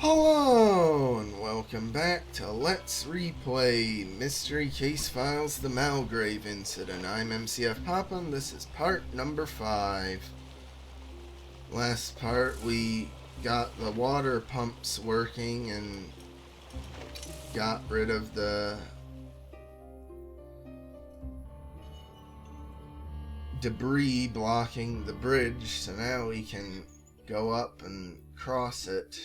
Hello and welcome back to Let's Replay Mystery Case Files The Malgrave Incident. I'm MCFPapa and this is part number 5. Last part we got the water pumps working and got rid of the debris blocking the bridge, so now we can go up and cross it.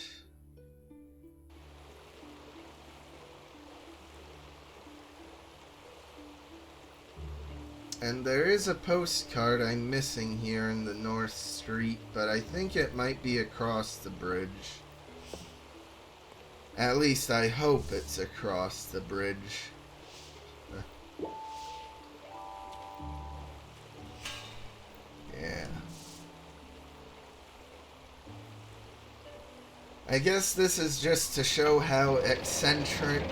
And there is a postcard I'm missing here in the North Street, but I think it might be across the bridge. At least I hope it's across the bridge. Yeah. I guess this is just to show how eccentric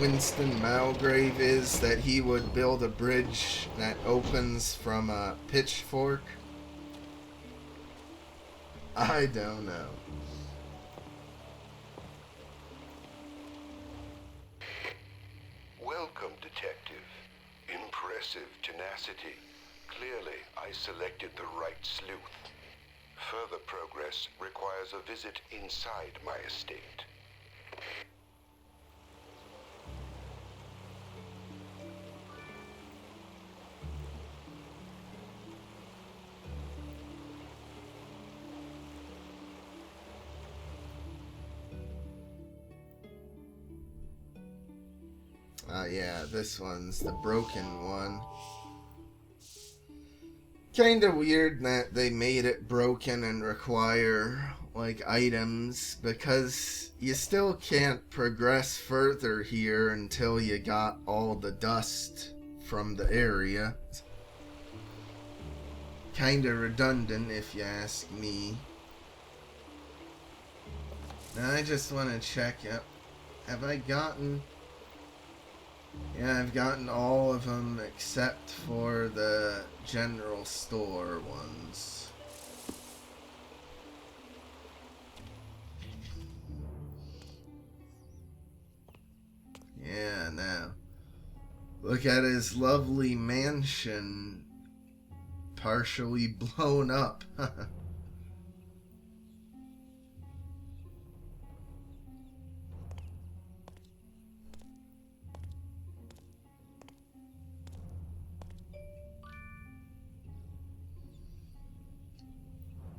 Winston Malgrave is, that he would build a bridge that opens from a pitchfork. I don't know. Welcome, Detective. Impressive tenacity. Clearly, I selected the right sleuth. Further progress requires a visit inside my estate. Yeah, this one's the broken one. Kinda weird that they made it broken and require, like, items, because you still can't progress further here until you got all the dust from the area. Kinda redundant, if you ask me. Now I just want to check, yep. Have I gotten... Yeah, I've gotten all of them except for the general store ones. Yeah, now. Look at his lovely mansion, partially blown up.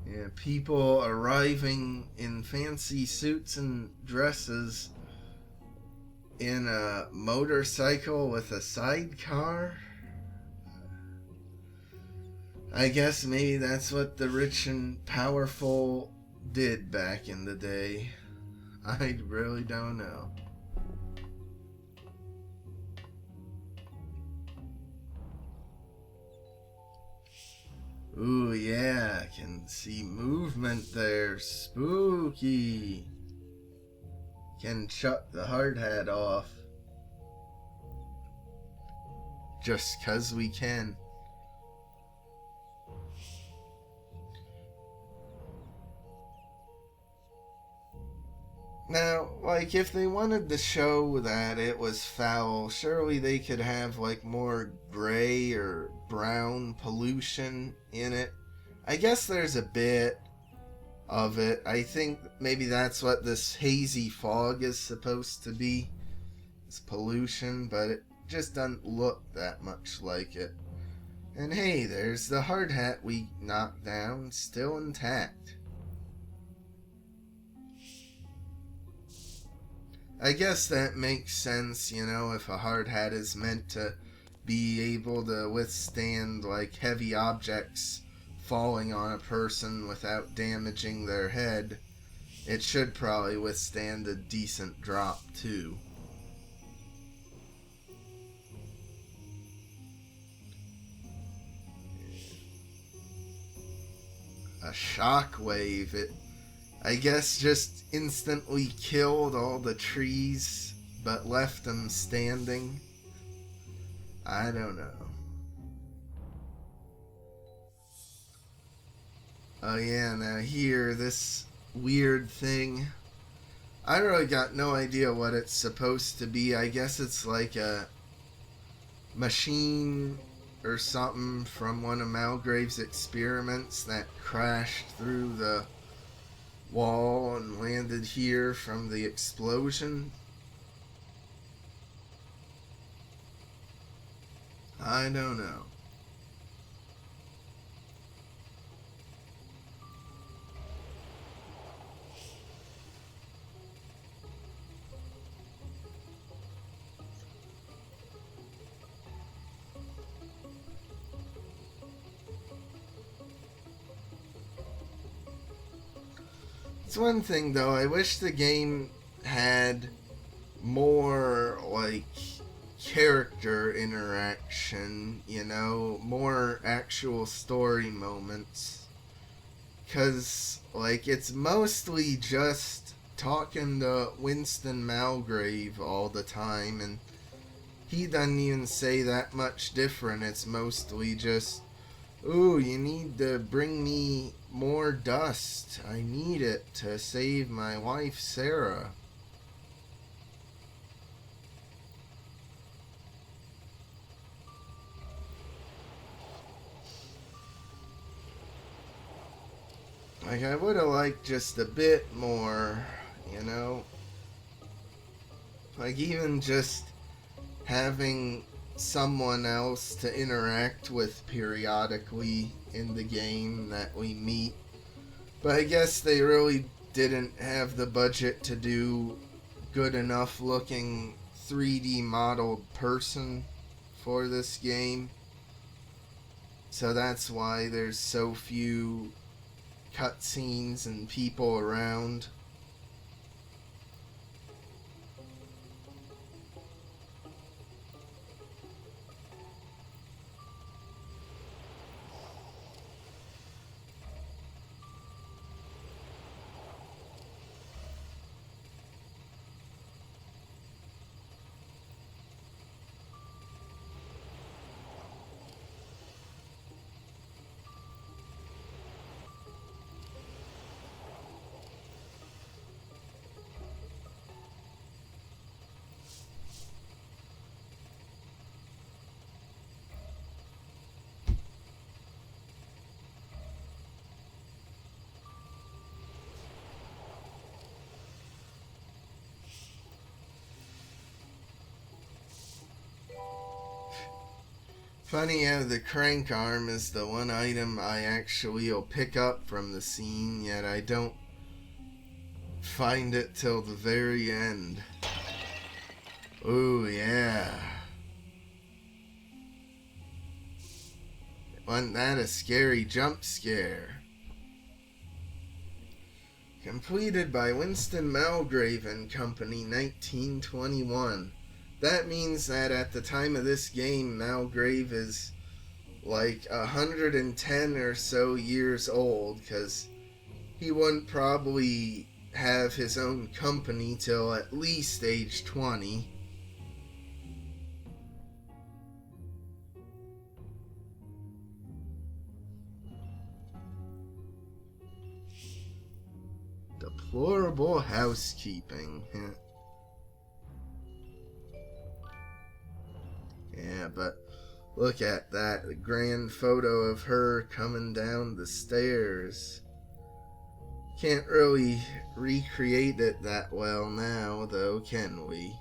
Yeah, people arriving in fancy suits and dresses in a motorcycle with a sidecar. I guess maybe that's what the rich and powerful did back in the day. I really don't know. Ooh, yeah, I can see movement there. Spooky. Can chuck the hard hat off. Just 'cause we can. Now, like, if they wanted to show that it was foul, surely they could have, like, more gray or brown pollution in it. I guess there's a bit of it. I think maybe that's what this hazy fog is supposed to be. It's pollution, but it just doesn't look that much like it. And hey, there's the hard hat we knocked down, still intact. I guess that makes sense, you know, if a hard hat is meant to be able to withstand, like, heavy objects falling on a person without damaging their head, it should probably withstand a decent drop, too. A shockwave, it, I guess, just instantly killed all the trees, but left them standing. I don't know. Oh yeah, now here, this weird thing I really got no idea what it's supposed to be. I guess it's like a machine or something from one of Malgrave's experiments that crashed through the wall and landed here from the explosion. I don't know. It's one thing though, I wish the game had more like character interaction, more actual story moments. Cause like it's mostly just talking to Winston Malgrave all the time, and he doesn't even say that much different. It's mostly just, ooh, you need to bring me more dust. I need it to save my wife, Sarah. Like, I would have liked just a bit more, you know? Like, even just having someone else to interact with periodically in the game that we meet. But I guess they really didn't have the budget to do good enough looking 3D modeled person for this game. So that's why there's so few cutscenes and people around. Funny how the crank arm is the one item I actually will pick up from the scene, yet I don't find it till the very end. Ooh, yeah. Wasn't that a scary jump scare? Completed by Winston Malgrave and Company, 1921. That means that at the time of this game, Malgrave is like 110 or so years old, because he wouldn't probably have his own company till at least age 20. Deplorable housekeeping. Yeah, but look at that, the grand photo of her coming down the stairs. Can't really recreate it that well now, though, can we?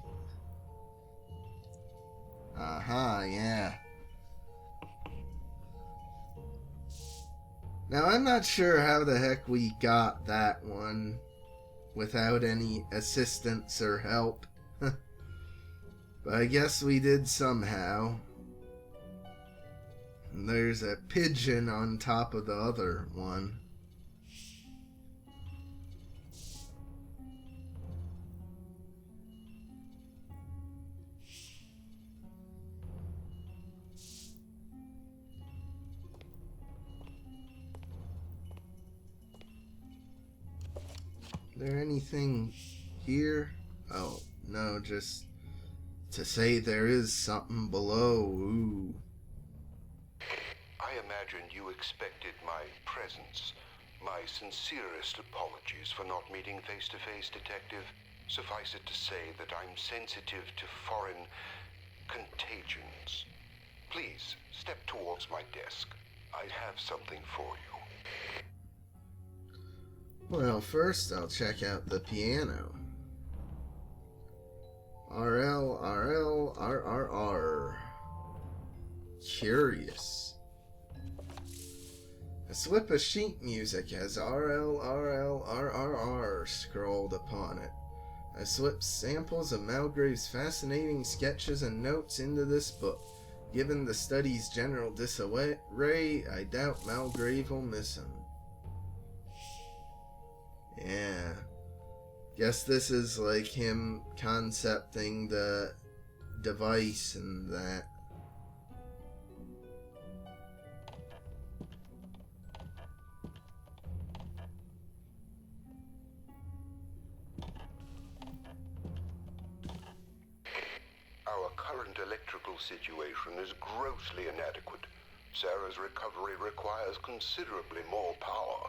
Aha, yeah. Now, I'm not sure how the heck we got that one without any assistance or help. But I guess we did somehow. And there's a pigeon on top of the other one. Is there anything here? Oh, no, just to say there is something below. Ooh. I imagine you expected my presence. My sincerest apologies for not meeting face to face, Detective. Suffice it to say that I'm sensitive to foreign contagions. Please, step towards my desk. I have something for you. Well, first I'll check out the piano. RL, RL, RRR. Curious. A slip of sheet music has RL, RL, RRR scrolled upon it. I slipped samples of Malgrave's fascinating sketches and notes into this book. Given the study's general disarray, I doubt Malgrave will miss him. Yeah. Guess this is like him concepting the device and that. Our current electrical situation is grossly inadequate. Sarah's recovery requires considerably more power.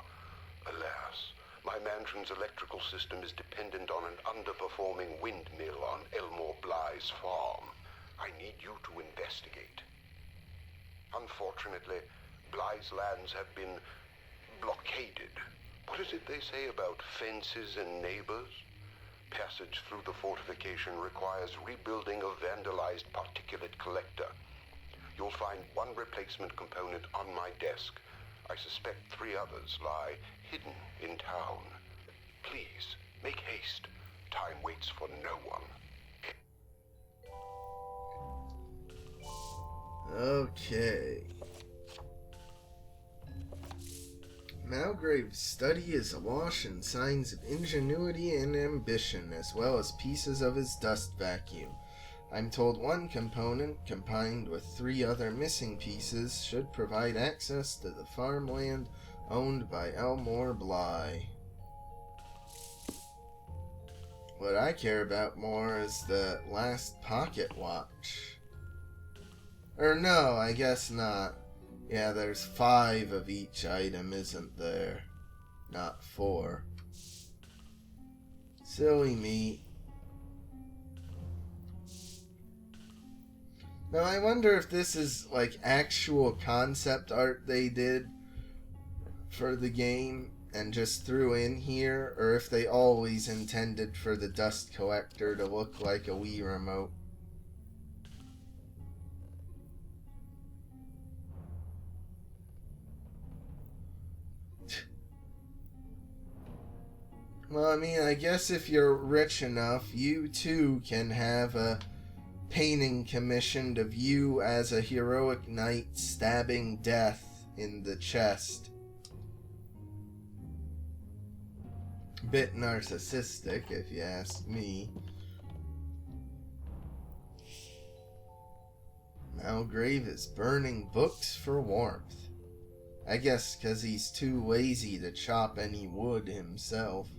Alas, my mansion's electrical system is dependent on an underperforming windmill on Elmore Bly's farm. I need you to investigate. Unfortunately, Bly's lands have been blockaded. What is it they say about fences and neighbors? Passage through the fortification requires rebuilding a vandalized particulate collector. You'll find one replacement component on my desk. I suspect 3 others lie hidden in town. Please, make haste. Time waits for no one. Okay. Malgrave's study is awash in signs of ingenuity and ambition, as well as pieces of his dust vacuum. I'm told one component, combined with 3 other missing pieces, should provide access to the farmland owned by Elmore Bly. What I care about more is the last pocket watch. Or no, I guess not. Yeah, there's 5 of each item, isn't there? Not 4. Silly me. Now I wonder if this is like actual concept art they did for the game and just threw in here, or if they always intended for the dust collector to look like a Wii remote. Well, I mean, I guess if you're rich enough, you too can have a painting commissioned of you as a heroic knight stabbing death in the chest. Bit narcissistic, if you ask me. Malgrave is burning books for warmth. I guess 'cause he's too lazy to chop any wood himself.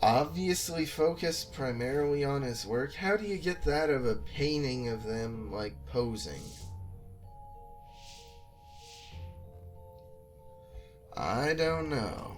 Obviously focused primarily on his work. How do you get that of a painting of them, like, posing? I don't know.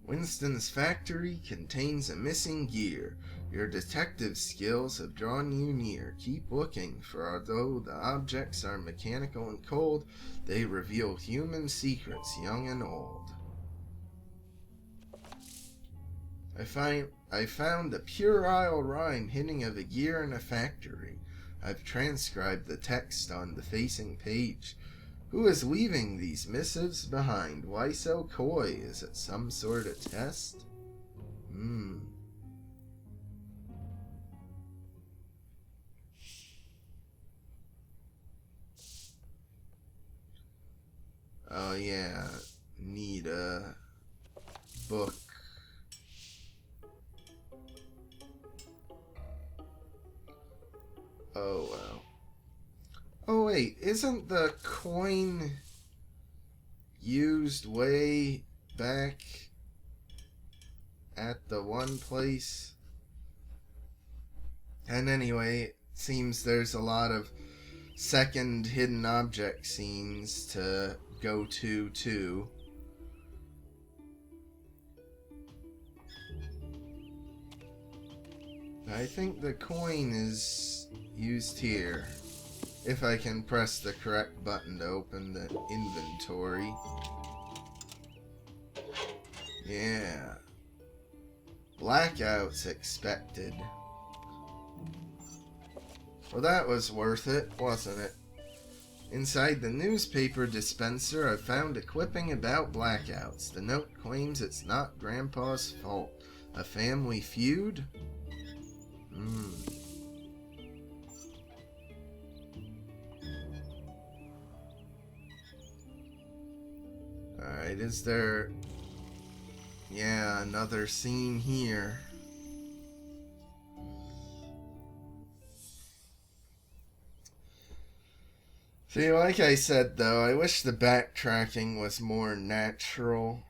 Winston's factory contains a missing gear. Your detective skills have drawn you near. Keep looking, for although the objects are mechanical and cold, they reveal human secrets, young and old. I found the puerile rhyme hinting of a gear in a factory. I've transcribed the text on the facing page. Who is leaving these missives behind? Why so coy? Is it some sort of test? Oh yeah, need a book. Oh well. Oh wait, isn't the coin used way back at the one place. And anyway, it seems there's a lot of second hidden object scenes to go to too. I think the coin is used here. If I can press the correct button to open the inventory. Yeah. Blackouts expected. Well, that was worth it, wasn't it? Inside the newspaper dispenser, I found a clipping about blackouts. The note claims it's not Grandpa's fault. A family feud? Alright, is there... Yeah, another scene here. See, like I said though, I wish the backtracking was more natural.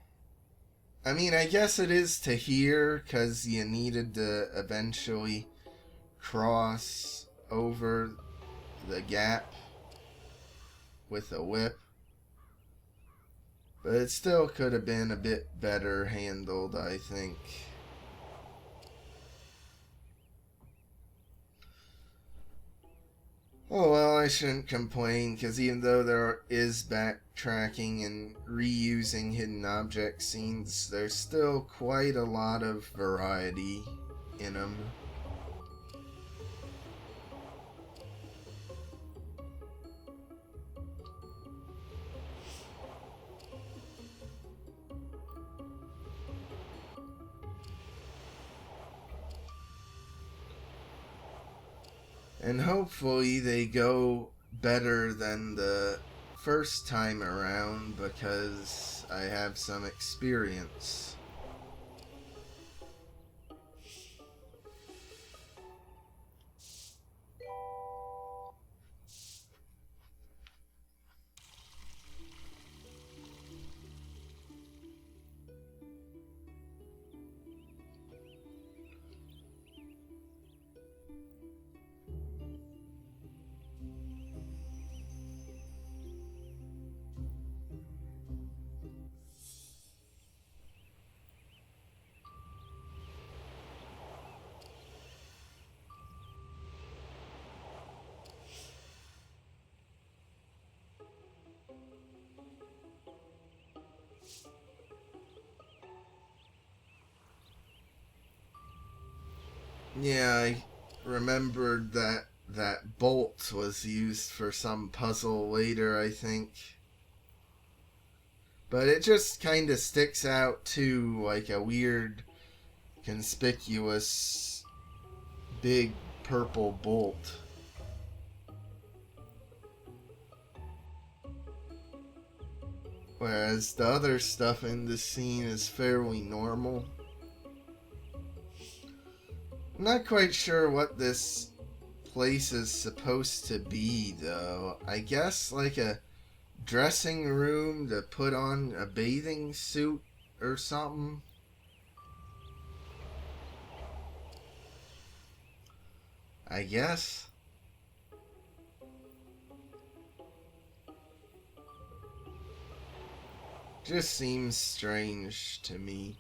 I mean, I guess it is to here, because you needed to eventually cross over the gap with a whip. But it still could have been a bit better handled, I think. Oh well, I shouldn't complain, because even though there is backtracking and reusing hidden object scenes, there's still quite a lot of variety in them. And hopefully they go better than the first time around, because I have some experience. Yeah, I remembered that bolt was used for some puzzle later, I think. But it just kind of sticks out too, like a weird, conspicuous, big purple bolt. Whereas the other stuff in this scene is fairly normal. I'm not quite sure what this place is supposed to be, though. I guess like a dressing room to put on a bathing suit or something. I guess. Just seems strange to me.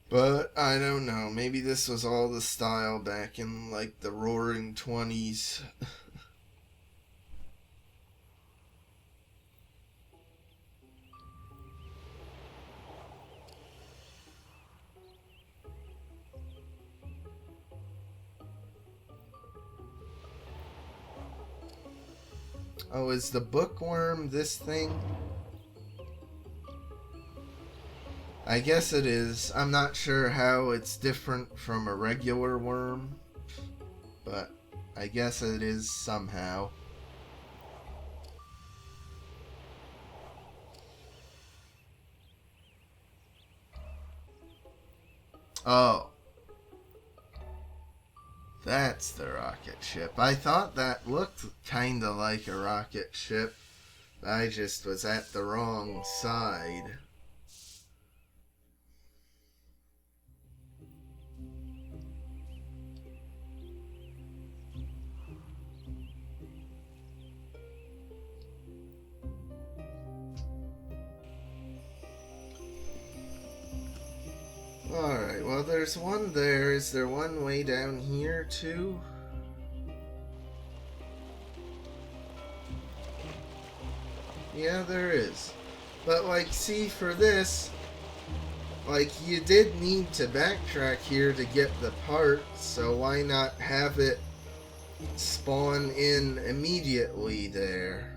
But I don't know. Maybe this was all the style back in like the roaring 20s. Oh, is the bookworm this thing? I guess it is. I'm not sure how it's different from a regular worm, but I guess it is somehow. Oh. That's the rocket ship. I thought that looked kinda like a rocket ship. I just was at the wrong side. Alright, well, there's one there. Is there one way down here, too? Yeah, there is. But, like, see, for this, like, you did need to backtrack here to get the part, so why not have it spawn in immediately there?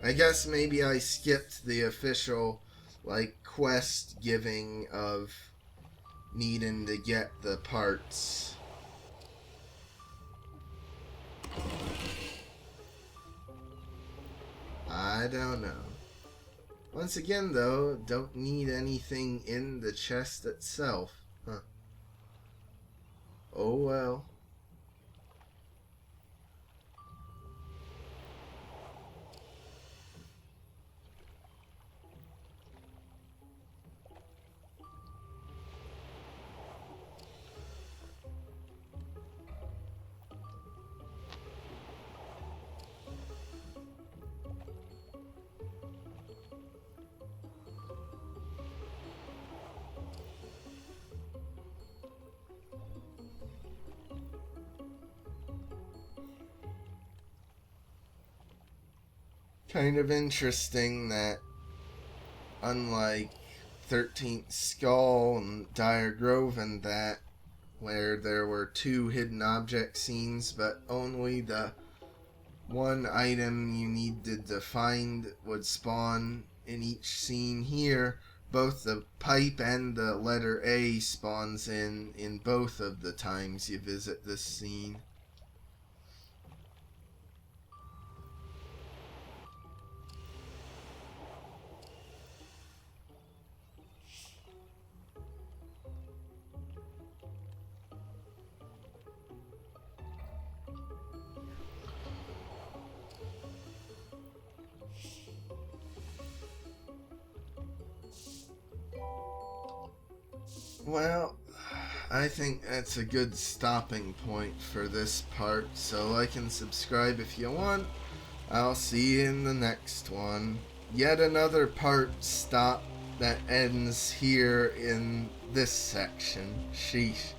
I guess maybe I skipped the official, like, quest giving of needing to get the parts. I don't know. Once again, though, don't need anything in the chest itself. Huh. Oh well. Kind of interesting that, unlike 13th Skull and Dire Grove and that, where there were 2 hidden object scenes, but only the one item you needed to find would spawn in each scene. Here, both the pipe and the letter A spawns in both of the times you visit this scene. Well, I think that's a good stopping point for this part, so like and subscribe if you want. I'll see you in the next one. Yet another part stop that ends here in this section. Sheesh.